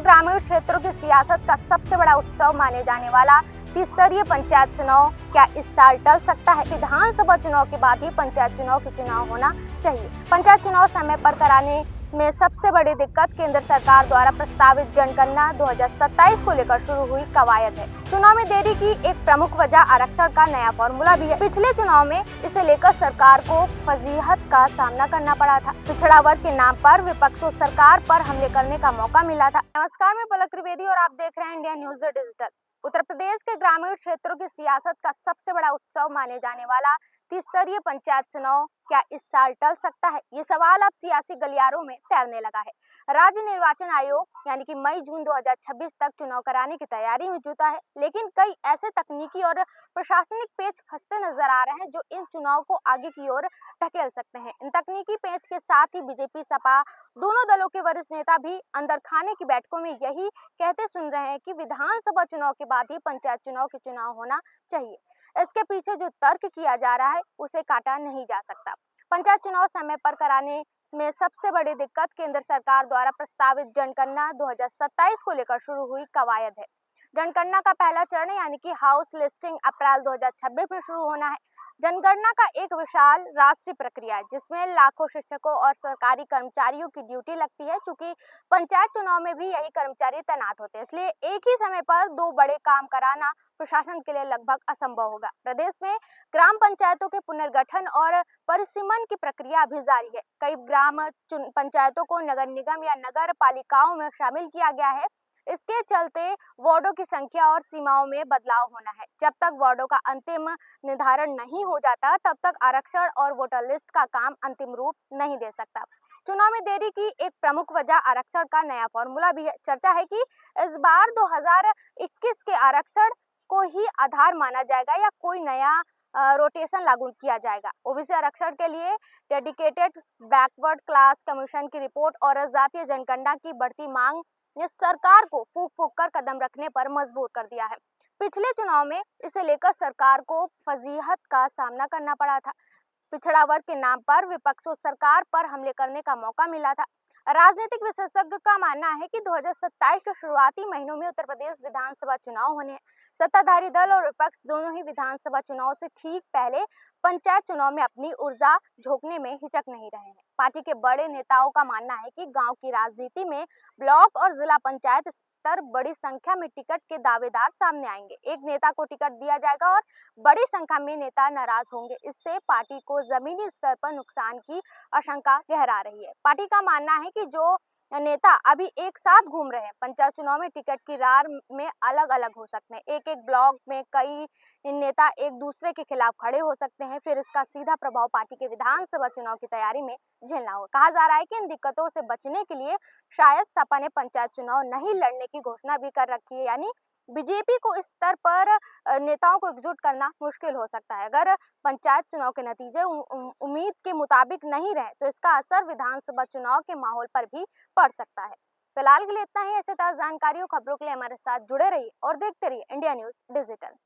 ग्रामीण क्षेत्रों की सियासत का सबसे बड़ा उत्सव माने जाने वाला त्रिस्तरीय पंचायत चुनाव क्या इस साल टल सकता है? विधानसभा चुनाव के बाद ही पंचायत चुनाव की चुनाव होना चाहिए। पंचायत चुनाव समय पर कराने में सबसे बड़ी दिक्कत केंद्र सरकार द्वारा प्रस्तावित जनगणना 2027 को लेकर शुरू हुई कवायद है। चुनाव में देरी की एक प्रमुख वजह आरक्षण का नया फॉर्मूला भी है। पिछले चुनाव में इसे लेकर सरकार को फजीहत का सामना करना पड़ा था। पिछड़ा वर्ग के नाम पर विपक्ष को सरकार पर हमले करने का मौका मिला था। नमस्कार, मैं पलक त्रिवेदी और आप देख रहे हैं India news digital. Uttar Pradesh के ग्रामीण क्षेत्रों की सियासत का सबसे बड़ा उत्सव माने जाने वाला त्रिस्तरीय पंचायत चुनाव क्या इस साल टल सकता है? ये सवाल अब सियासी गलियारों में तैरने लगा है। राज्य निर्वाचन आयोग यानी कि मई-जून 2026 तक चुनाव कराने की तैयारी में जुटा है, लेकिन कई ऐसे तकनीकी और प्रशासनिक पेच फंसते नजर आ रहे हैं जो इन चुनाव को आगे की ओर ढकेल सकते हैं। इन तकनीकी पेच के साथ ही बीजेपी सपा दोनों दलों के वरिष्ठ नेता भी अंदर खाने की बैठकों में यही कहते सुन रहे हैं कि विधानसभा चुनाव के बाद ही पंचायत चुनाव के चुनाव होना चाहिए। इसके पीछे जो तर्क किया जा रहा है उसे काटा नहीं जा सकता। पंचायत चुनाव समय पर कराने में सबसे बड़ी दिक्कत केंद्र सरकार द्वारा प्रस्तावित जनगणना 2027 को लेकर शुरू हुई कवायद है। जनगणना का पहला चरण यानी कि हाउस लिस्टिंग अप्रैल 2026 में शुरू होना है। जनगणना का एक विशाल राष्ट्रीय प्रक्रिया है जिसमें लाखों शिक्षकों और सरकारी कर्मचारियों की ड्यूटी लगती है। चूंकि पंचायत चुनाव में भी यही कर्मचारी तैनात होते हैं, इसलिए एक ही समय पर दो बड़े काम कराना प्रशासन के लिए लगभग असंभव होगा। प्रदेश में ग्राम पंचायतों के पुनर्गठन और परिसीमन की प्रक्रिया अभी जारी है। कई ग्राम पंचायतों को नगर निगम या नगर पालिकाओं में शामिल किया गया है। इसके चलते वार्डों की संख्या और सीमाओं में बदलाव होना है। जब तक वार्डों का अंतिम निर्धारण नहीं हो जाता, तब तक आरक्षण और वोटर लिस्ट का काम अंतिम रूप नहीं दे सकता। चुनाव में देरी की एक प्रमुख वजह आरक्षण का नया फॉर्मूला भी है। चर्चा है कि इस बार 2021 के आरक्षण को ही आधार माना जाएगा या कोई नया रोटेशन लागू किया जाएगा। ओबीसी आरक्षण के लिए डेडिकेटेड बैकवर्ड क्लास कमीशन की रिपोर्ट और जातीय जनगणना की बढ़ती मांग ने सरकार को फूंक फूंक कर कदम रखने पर मजबूर कर दिया है। पिछले चुनाव में इसे लेकर सरकार को फजीहत का सामना करना पड़ा था। पिछड़ा वर्ग के नाम पर विपक्ष को सरकार पर हमले करने का मौका मिला था। राजनीतिक विशेषज्ञ का मानना है कि 2027 के शुरुआती महीनों में उत्तर प्रदेश विधानसभा चुनाव होने हैं। सत्ताधारी दल और विपक्ष दोनों ही विधानसभा चुनाव से ठीक पहले पंचायत चुनाव में अपनी ऊर्जा झोंकने में हिचक नहीं रहे हैं। पार्टी के बड़े नेताओं का मानना है कि गांव की राजनीति में ब्लॉक और जिला पंचायत स्तर बड़ी संख्या में टिकट के दावेदार सामने आएंगे। एक नेता को टिकट दिया जाएगा और बड़ी संख्या में नेता नाराज होंगे। इससे पार्टी को जमीनी स्तर पर नुकसान की आशंका गहरा रही है। पार्टी का मानना है कि जो नेता अभी एक साथ घूम रहे हैं, पंचायत चुनाव में टिकट की रार में अलग अलग हो सकते हैं। एक एक ब्लॉक में कई नेता एक दूसरे के खिलाफ खड़े हो सकते हैं। फिर इसका सीधा प्रभाव पार्टी के विधानसभा चुनाव की तैयारी में झेलना होगा। कहा जा रहा है कि इन दिक्कतों से बचने के लिए शायद सपा ने पंचायत चुनाव नहीं लड़ने की घोषणा भी कर रखी है। यानी बीजेपी को इस स्तर पर नेताओं को एकजुट करना मुश्किल हो सकता है। अगर पंचायत चुनाव के नतीजे उम्मीद के मुताबिक नहीं रहे तो इसका असर विधानसभा चुनाव के माहौल पर भी पड़ सकता है। फिलहाल के लिए इतना ही। ऐसे ताज़ा जानकारी और खबरों के लिए हमारे साथ जुड़े रहिए और देखते रहिए इंडिया न्यूज डिजिटल।